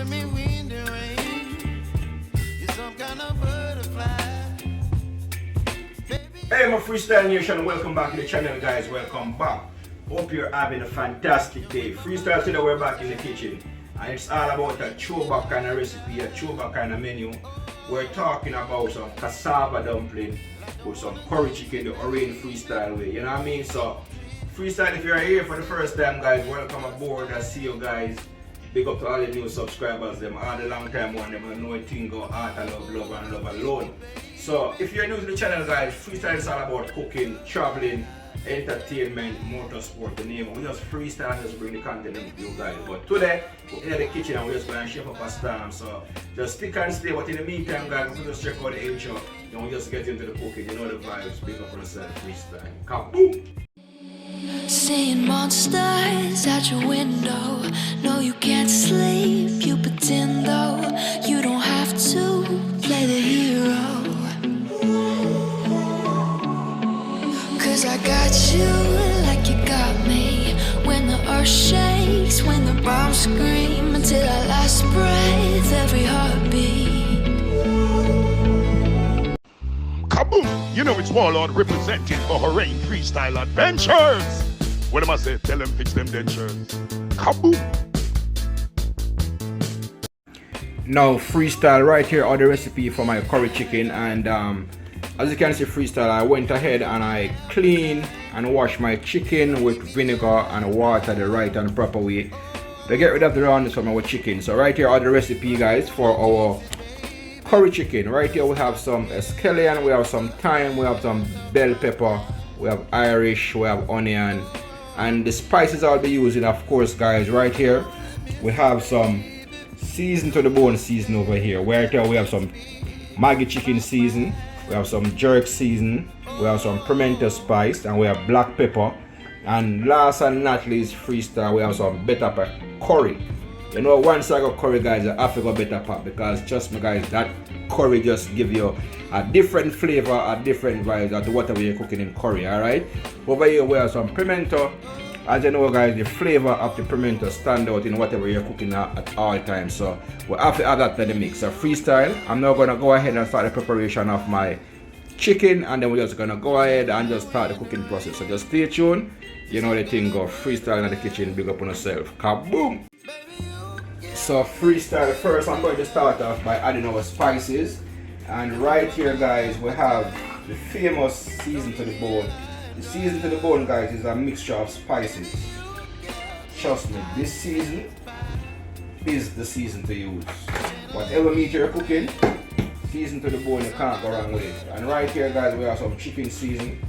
giving me wind and rain. You're some kind of butterfly. Hey my Freestyle Nation, welcome back to the channel guys, welcome back. Hope you're having a fantastic day. Freestyle today, we're back in the kitchen. And it's all about a throwback kind of recipe, a throwback kind of menu. We're talking about some cassava dumpling with some curry chicken the Orange freestyle way, you know what I mean? So freestyle, if you're here for the first time guys, welcome aboard. I see you guys. Big up to all the new subscribers, them all the long time one, them know a thing go art, I love and love alone. So if you're new to the channel guys, freestyle is all about cooking, traveling, entertainment, motorsport, the name. We just freestyle and just bring the content to you guys. But today, we're in the kitchen and we're just going to shape up a storm. So just stick and stay. But in the meantime guys, we'll just check out the intro. Then we just get into the cooking. You know the vibes. Big up on yourself, freestyle. Kaboom! Seeing monsters out your window. No, you can't sleep, you pretend though. You don't have to play the hero. Cause I got you like you got me. When the earth shakes, when the bombs scream. Until our last breath, every heartbeat. Kaboom! You know it's Warlord representing for Harangue Freestyle Adventures. What am I say? Tell them fix them dentures. Kaboom! Now freestyle right here are the recipe for my curry chicken, and as you can see freestyle, I went ahead and I clean and wash my chicken with vinegar and water the right and proper way to get rid of the rawness from our chicken. So right here are the recipe guys for our curry chicken. Right here we have some scallion, we have some thyme, we have some bell pepper, we have Irish, we have onion, and the spices I'll be using of course guys. Right here we have some season to the bone season over here. Right here we have some Maggi chicken season, we have some jerk season, we have some pimento spice, and we have black pepper, and last and not least freestyle we have some better pepper curry. You know, once I got curry guys, I have to go better pop, because trust me guys, that curry just give you a different flavor, a different vibe to whatever you're cooking in curry. Alright, over here we have some pimento. As you know guys, the flavor of the pimento stand out in whatever you're cooking at all times, so we have to add that to the mix. So freestyle, I'm now going to go ahead and start the preparation of my chicken, and then we're just going to go ahead and just start the cooking process. So just stay tuned. You know the thing go, freestyle in the kitchen, big up on yourself. Kaboom! So freestyle, first I'm going to start off by adding our spices, and right here guys we have the famous season to the bone. The season to the bone guys is a mixture of spices. Trust me, this season is the season to use. Whatever meat you're cooking, season to the bone, you can't go wrong with it. And right here guys we have some chicken season.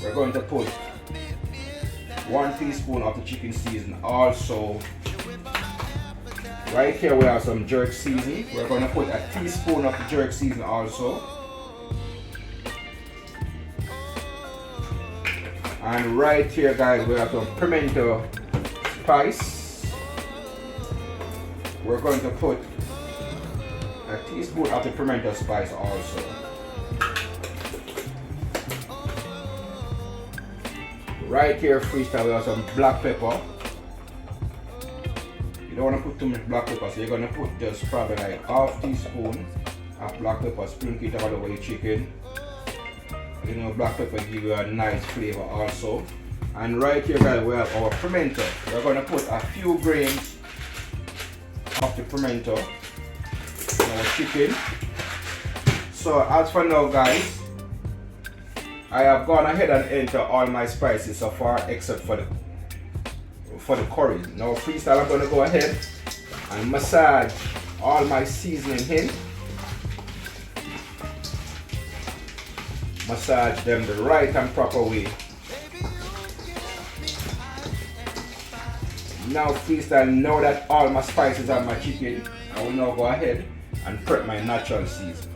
We're going to put 1 teaspoon of the chicken season. Also right here we have some jerk season. We're going to put a teaspoon of the jerk season also. And right here guys we have some pimento spice. We're going to put a teaspoon of the pimento spice also. Right here freestyle we have some black pepper. You don't want to put too much black pepper, so you're going to put just probably like half teaspoon of black pepper, sprinkle it all over your chicken. You know, black pepper give you a nice flavor also. And right here guys we have our pimento. We're going to put a few grains of the pimento in our chicken. So as for now guys, I have gone ahead and entered all my spices so far except for the curry. Now freestyle, I'm going to go ahead and massage all my seasoning in. Massage them the right and proper way. Now freestyle, now that all my spices are my chicken, I will now go ahead and prep my natural season.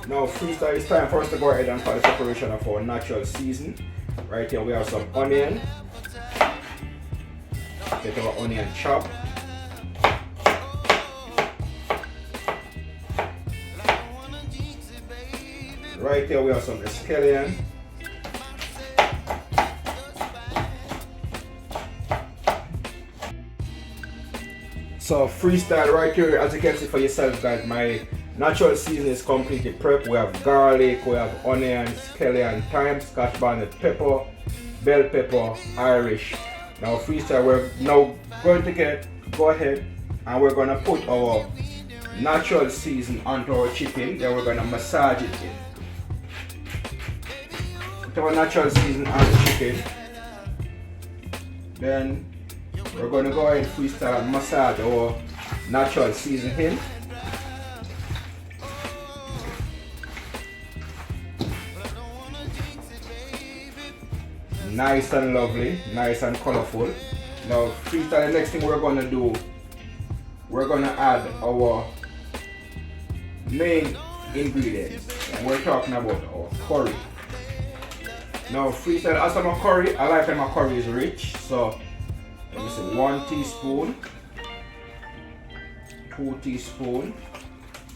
Now freestyle, it's time for us to go ahead and start the preparation of our natural season. Right here we have some onion. Get our onion chop. Right here we have some scallion. So freestyle right here, as you can see for yourself guys, my natural season is completely prepped. We have garlic, we have onions, scallion, thyme, scotch bonnet pepper, bell pepper, Irish. Now freestyle, we're now going to go ahead and we're going to put our natural season onto our chicken. Then we're going to massage it in. Put our natural season on the chicken. Then we're going to go ahead and freestyle and massage our natural season in. Nice and lovely, nice and colorful. Now freestyle, the next thing we're going to do, we're going to add our main ingredients. And we're talking about our curry. Now freestyle, as my curry, I like when my curry is rich. So let me say 1 teaspoon, 2 teaspoon,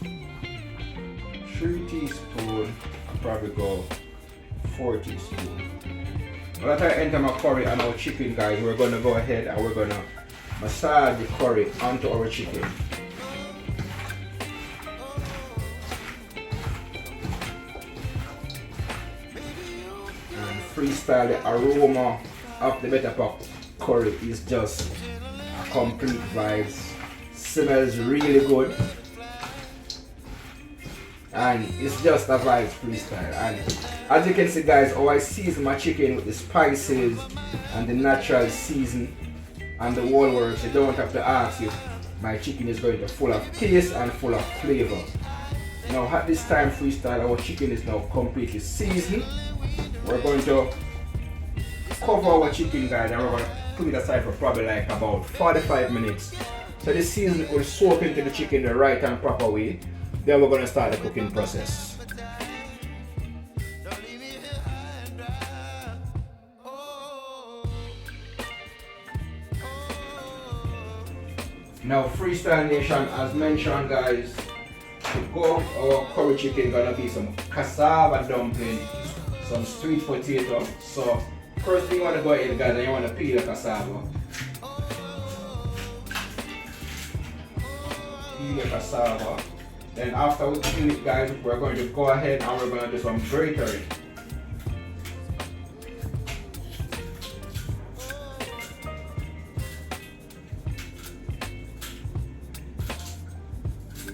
3 teaspoon, I'll probably go 4 teaspoon. By the time I enter my curry and our chicken guys, we're going to go ahead and we're going to massage the curry onto our chicken. And freestyle, the aroma of the better pot curry is just a complete vibes. Smells really good. And it's just a vibes freestyle. And as you can see guys, how I season my chicken with the spices and the natural season and the whole works. You don't have to ask if my chicken is going to full of taste and full of flavor. Now at this time freestyle, our chicken is now completely seasoned. We're going to cover our chicken guys and we're going to put it aside for probably like about 45 minutes. So the season will soak into the chicken the right and proper way. Then we're going to start the cooking process. Now freestyle nation, as mentioned guys, to go with our curry chicken gonna be some cassava dumpling, some sweet potato. So first thing you want to go ahead guys, and you want to peel the cassava. Peel the cassava. Then after we peel it guys, we're going to go ahead and we're going to do some gratoring.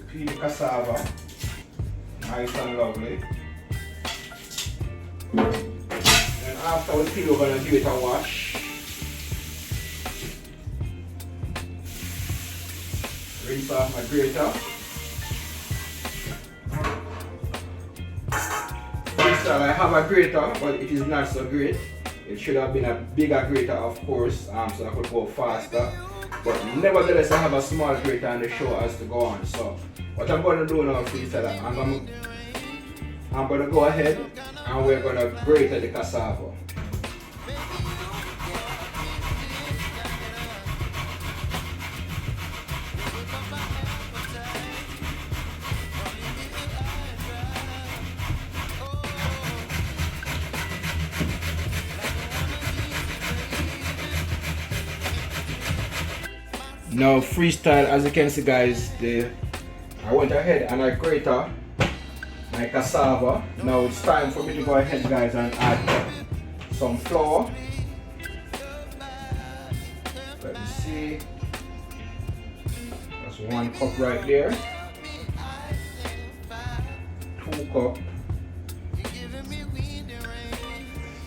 Peel the cassava, nice and lovely. Then after we peel, we're going to give it a wash. Rinse off my grater. I have a grater, but it is not so great. It should have been a bigger grater, of course, so I could go faster. But nevertheless, I have a small grater and the show has to go on. So what I'm going to do now, freestyle, I'm going to go ahead and we're going to grate the cassava. Now freestyle, as you can see guys, I went ahead and I grated my cassava. Now it's time for me to go ahead guys and add some flour. Let me see. That's 1 cup right there. 2 cups.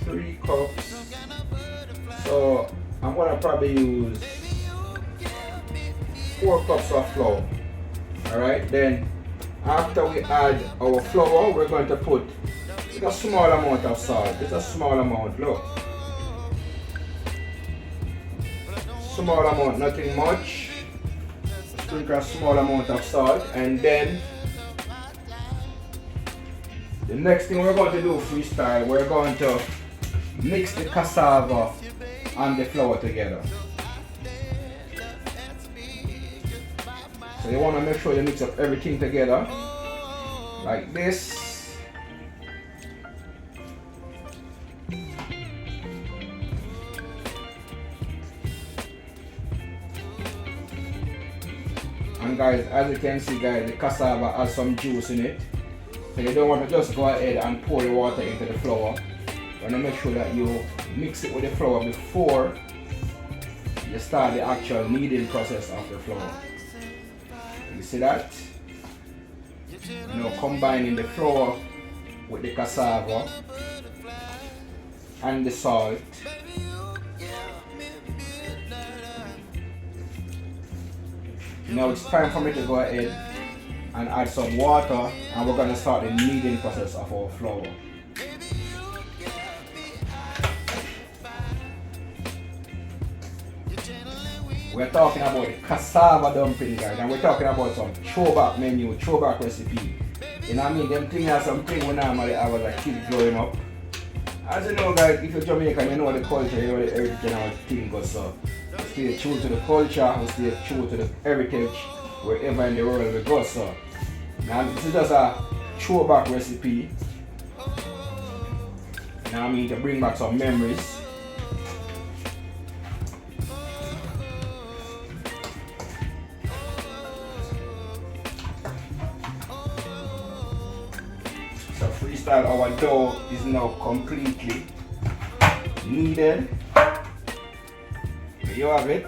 3 cups. So I'm gonna probably use 4 cups of flour. Alright, then after we add our flour, we're going to put a small amount of salt. It's a small amount, look. Small amount, nothing much. Sprinkle a small amount of salt, and then the next thing we're going to do, freestyle, we're going to mix the cassava and the flour together. So you want to make sure you mix up everything together like this. And guys, as you can see guys, the cassava has some juice in it. So you don't want to just go ahead and pour the water into the flour. You want to make sure that you mix it with the flour before you start the actual kneading process of the flour. You see that? Now combining the flour with the cassava and the salt. Now it's time for me to go ahead and add some water, and we're going to start the kneading process of our flour. We're talking about the cassava dumpling guys, and we're talking about some throwback menu, throwback recipe. You know what I mean? Them things are something we normally have as a kid growing up. As you know guys, if you're Jamaican, you know the culture, you know the heritage and how the thing goes. So we stay true to the culture, we stay true to the heritage wherever in the world we go. So now this is just a throwback recipe. You know what I mean? To bring back some memories. So freestyle, our dough is now completely kneaded. There you have it.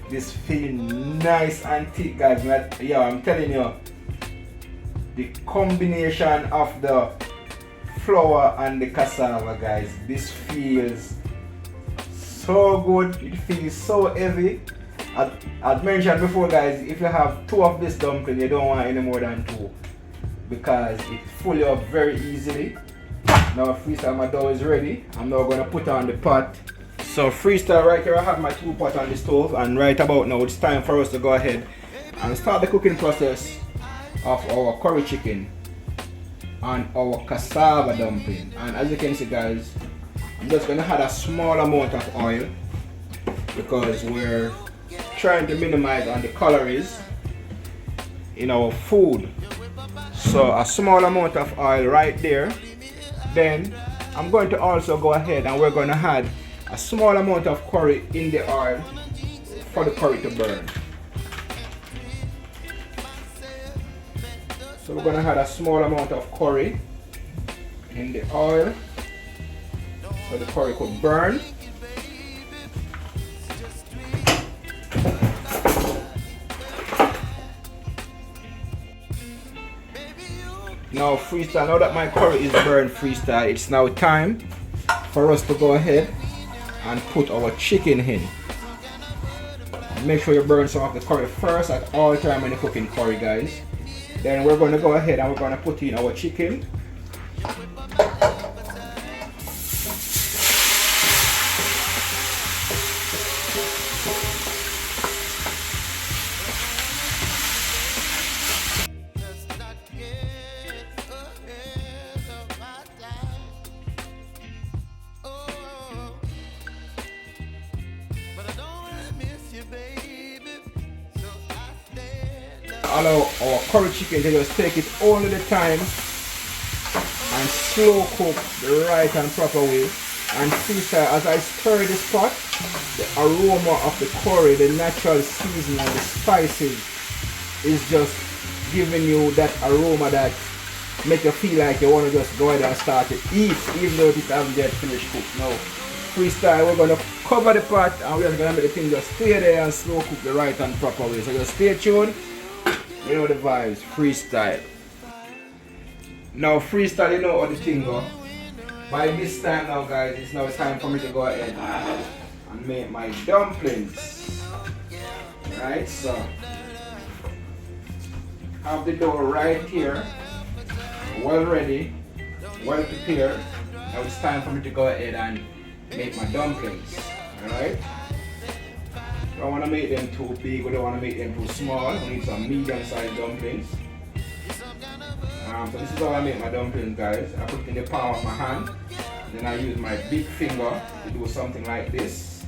This feels nice and thick guys. Yeah, I'm telling you, the combination of the flour and the cassava guys, this feels so good. It feels so heavy. I've mentioned before guys, if you have 2 of this dumpling, you don't want any more than 2 because it fully up very easily. Now freestyle, my dough is ready. I'm now going to put on the pot. So freestyle, right here I have my 2 pot on the stove, and right about now it's time for us to go ahead and start the cooking process of our curry chicken and our cassava dumpling. And as you can see guys, I'm just going to add a small amount of oil because we're trying to minimize on the calories in our food. So a small amount of oil right there. Then I'm going to also go ahead and we're going to add a small amount of curry in the oil for the curry to burn. So we're going to add a small amount of curry in the oil so the curry could burn. Now freestyle, now that my curry is burned freestyle, it's now time for us to go ahead and put our chicken in. Make sure you burn some of the curry first at all time when you're cooking curry guys. Then we're going to go ahead and we're going to put in our chicken. Allow our curry chicken to just take it all of the time and slow cook the right and proper way. And freestyle, as I stir this pot, the aroma of the curry, the natural seasoning and the spices is just giving you that aroma that make you feel like you want to just go ahead and start to eat even though it hasn't yet finished cooked. Now freestyle, we're going to cover the pot and we're just going to make the thing just stay there and slow cook the right and proper way. So just stay tuned. You know the vibes, freestyle. Now freestyle, you know how the thing go. By this time now guys, it's now time for me to go ahead and make my dumplings. Right, so I have the dough right here, well ready, well prepared. Now it's time for me to go ahead and make my dumplings. Alright? I don't want to make them too big, we don't want to make them too small. We need some medium-sized dumplings. So this is how I make my dumplings guys. I put it in the palm of my hand. Then I use my big finger to do something like this.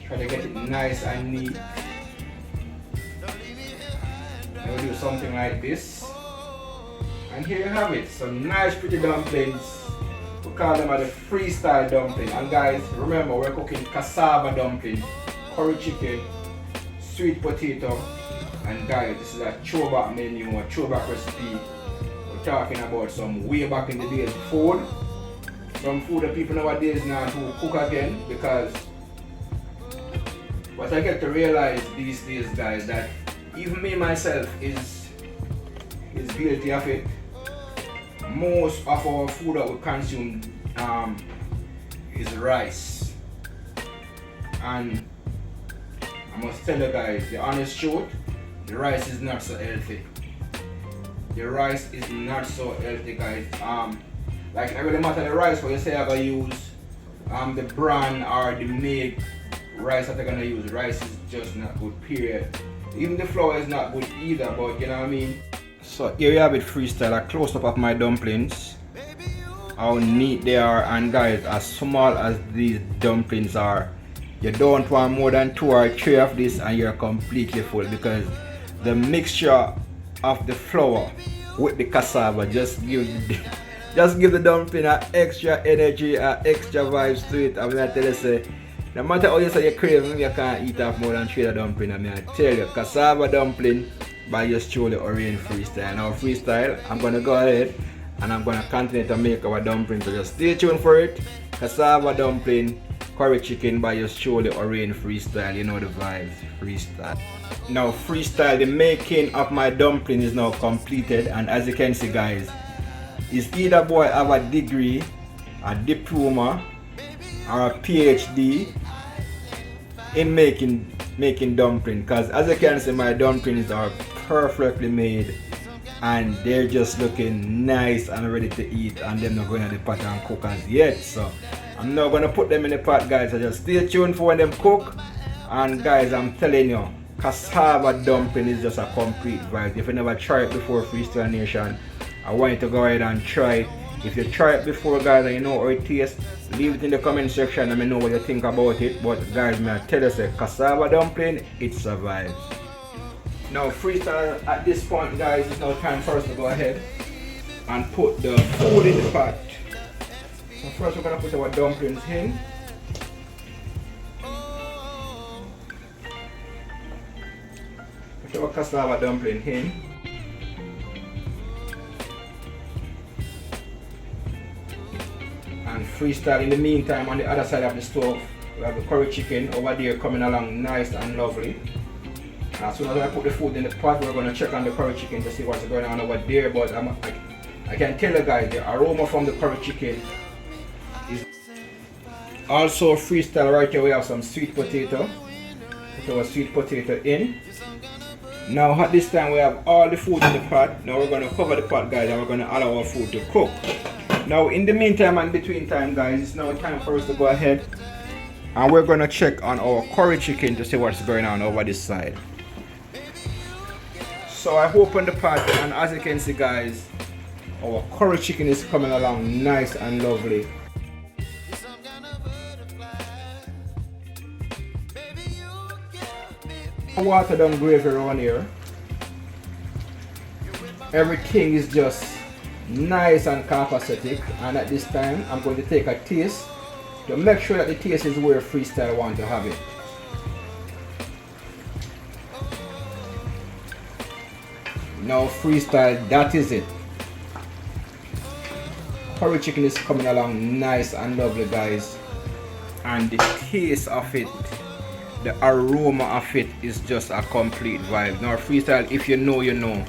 Try to get it nice and neat. Then we do something like this. And here you have it. Some nice pretty dumplings. We call them the freestyle dumpling. And guys, remember we're cooking cassava dumpling, curry chicken, sweet potato. And guys, this is a throwback menu, a throwback recipe. We're talking about some way back in the days food. Some food that people nowadays now to cook again, because what I get to realize these days, guys, that even me myself is guilty of it. Most of our food that we consume is rice, and I must tell you guys the honest truth, the rice is not so healthy. The rice is not so healthy, guys. Like it really matter the rice, but you say I'm gonna use the brand or the made rice that I'm gonna use. Rice is just not good, period. Even the flour is not good either, but you know what I mean. So here you have it, freestyle, a close up of my dumplings. How neat they are, and guys, as small as these dumplings are, you don't want more than 2 or 3 of this and you're completely full, because the mixture of the flour with the cassava just give the dumpling an extra energy, an extra vibes to it. I mean, I tell you, say, no matter how you say you crave, you can't eat off more than 3 dumpling. I mean, I tell you, cassava dumpling by yours truly, Orient Freestyle. Now freestyle, I'm gonna go ahead and I'm gonna continue to make our dumplings, so just stay tuned for it. Cassava dumpling curry chicken by yours truly, Orient Freestyle. You know the vibes, freestyle. Now freestyle, the making of my dumpling is now completed, and as you can see, guys, is either boy have a degree, a diploma, or a PhD in making dumpling, because as you can see, my dumplings are perfectly made and they're just looking nice and ready to eat, and they're not going to the pot and cook as yet. So I'm not going to put them in the pot, guys, so just stay tuned for when them cook. And guys, I'm telling you, cassava dumpling is just a complete vibe. If you never tried it before, Freestyle Nation, I want you to go ahead and try it. If you try it before, guys, and you know how it tastes, leave it in the comment section and let me know what you think about it. But guys, may I tell you, say, cassava dumpling, it survives. Now freestyle, at this point, guys, it's now time for us to go ahead and put the food in the pot. So first we're going to put our dumplings in. Put our cassava dumpling in. And freestyle, in the meantime, on the other side of the stove, we have the curry chicken over there coming along nice and lovely. As soon as I put the food in the pot, we're going to check on the curry chicken to see what's going on over there. But I can tell you guys, the aroma from the curry chicken is also freestyle. Right here we have some sweet potato. Put our sweet potato in. Now at this time we have all the food in the pot. Now we're going to cover the pot, guys, and we're going to allow our food to cook. Now in the meantime and between time, guys, it's now time for us to go ahead and we're going to check on our curry chicken to see what's going on over this side. So I opened the pot, and as you can see, guys, our curry chicken is coming along nice and lovely. Water down gravy around here. Everything is just nice and copacetic, and at this time I'm going to take a taste to make sure that the taste is where freestyle want to have it. Now freestyle, that is it. Curry chicken is coming along nice and lovely, guys, and the taste of it, the aroma of it is just a complete vibe. Now freestyle, if you know, you know.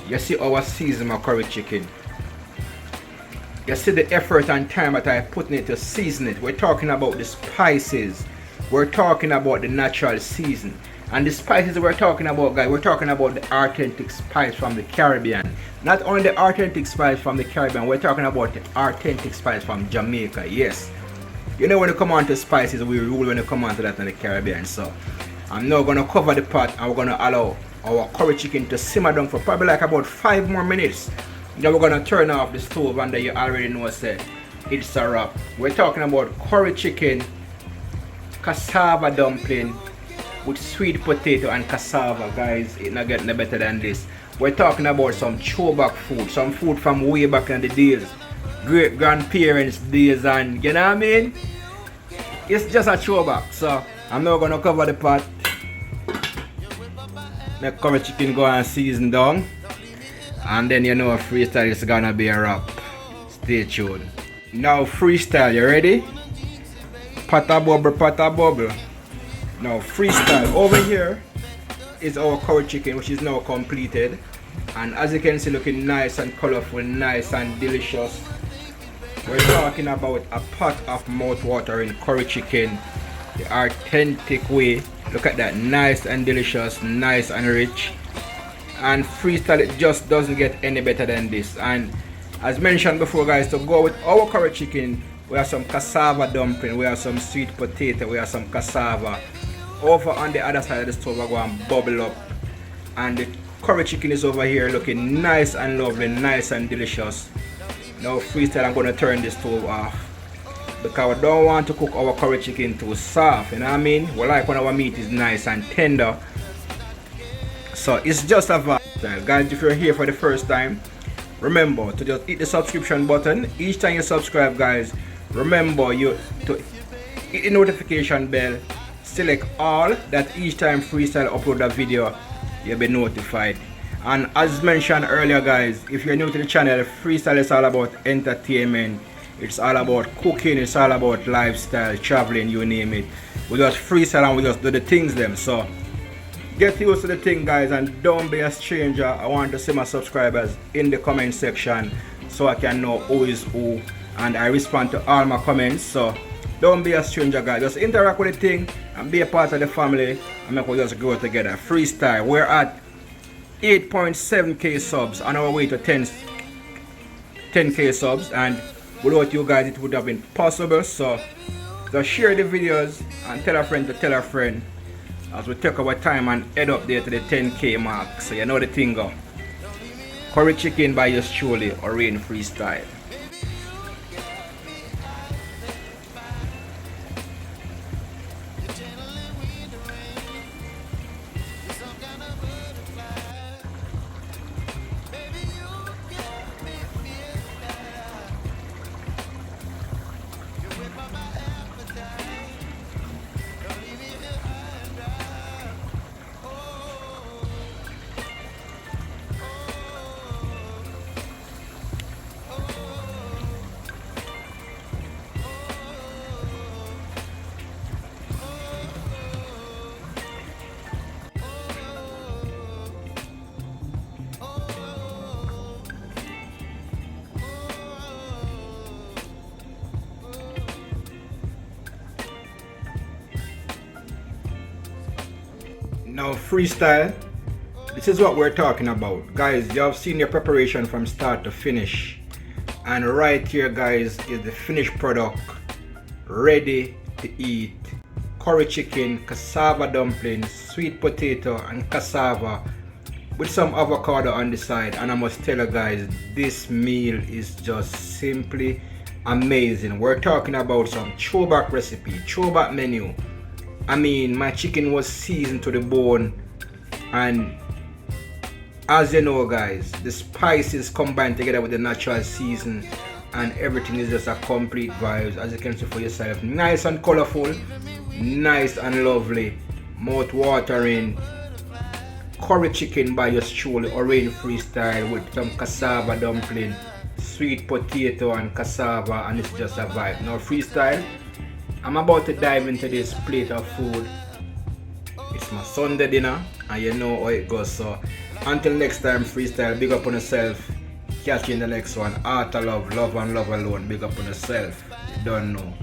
You see our season of curry chicken. You see the effort and time that I put in it to season it. We're talking about the spices. We're talking about the natural season. And the spices we're talking about, guys, we're talking about the authentic spice from the Caribbean. Not only the authentic spice from the Caribbean, we're talking about the authentic spice from Jamaica. Yes. You know, when you come on to spices, we rule when you come on to that in the Caribbean. So I'm now going to cover the pot, and we're going to allow our curry chicken to simmer down for probably like about 5 more minutes. Then we're going to turn off the stove, and then you already know said it's a wrap. We're talking about curry chicken, cassava dumpling with sweet potato and cassava, guys. It's not getting better than this. We're talking about some throwback food, some food from way back in the days, great grandparents days, and you know what I mean? It's just a throwback. So I'm now gonna cover the pot Make curry chicken go and season down. And then you know freestyle is gonna be a wrap. Stay tuned. Now freestyle, you ready? Pot a bubble, pot a bubble. Now freestyle. Over here is our curry chicken, which is now completed. And as you can see, looking nice and colorful, nice and delicious. We're talking about a pot of mouth-watering curry chicken the authentic way. Look at that, nice and delicious, nice and rich. And freestyle, it just doesn't get any better than this. And as mentioned before, guys, to go with our curry chicken, we have some cassava dumpling, we have some sweet potato, we have some cassava. Over on the other side of the stove, we're going to bubble up. And the curry chicken is over here looking nice and lovely, nice and delicious. Now freestyle, I'm going to turn this stove off, because we don't want to cook our curry chicken too soft, you know what I mean? We like when our meat is nice and tender. So it's just a vibe. Guys, if you're here for the first time, remember to just hit the subscription button. Each time you subscribe, guys, remember to hit the notification bell, select all, that each time freestyle upload a video, you'll be notified. And as mentioned earlier, guys, if you're new to the channel, freestyle is all about entertainment. It's all about cooking, it's all about lifestyle, traveling, you name it. We just freestyle and we just do the things them. So get used to the thing, guys, and don't be a stranger. I want to see my subscribers in the comment section so I can know who is who, and I respond to all my comments. So don't be a stranger, guys. Just interact with the thing and be a part of the family, and make we just grow together. Freestyle. We're at 8.7k subs on our way to 10k subs, and without you guys it would have been possible. So just share the videos and tell a friend to tell a friend as we take our time and head up there to the 10k mark. So you know the thing go. Curry chicken by yours truly, Rain Freestyle. Now freestyle, this is what we're talking about, guys. You have seen your preparation from start to finish, and right here, guys, is the finished product, ready to eat. Curry chicken, cassava dumplings, sweet potato and cassava with some avocado on the side. And I must tell you guys, this meal is just simply amazing. We're talking about some throwback recipe, throwback menu. I mean, my chicken was seasoned to the bone, and as you know, guys, the spices combined together with the natural season, and everything is just a complete vibe, as you can see for yourself. Nice and colorful, nice and lovely, mouth watering curry chicken by your truly, Rain Freestyle, with some cassava dumpling, sweet potato and cassava, and it's just a vibe. Now freestyle, I'm about to dive into this plate of food. It's my Sunday dinner, and you know how it goes. So until next time, freestyle, big up on yourself. Catch you in the next one. Art of love, love and love alone. Big up on yourself. You don't know.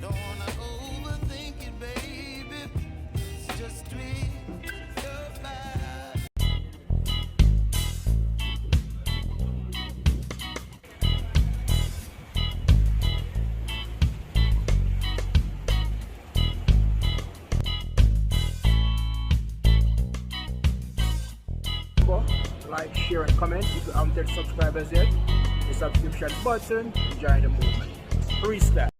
Don't wanna overthink it, baby. Just tweet your vibe. Like, share and comment. If you haven't subscribed yet, the subscription button. Join the movement. Freestyle.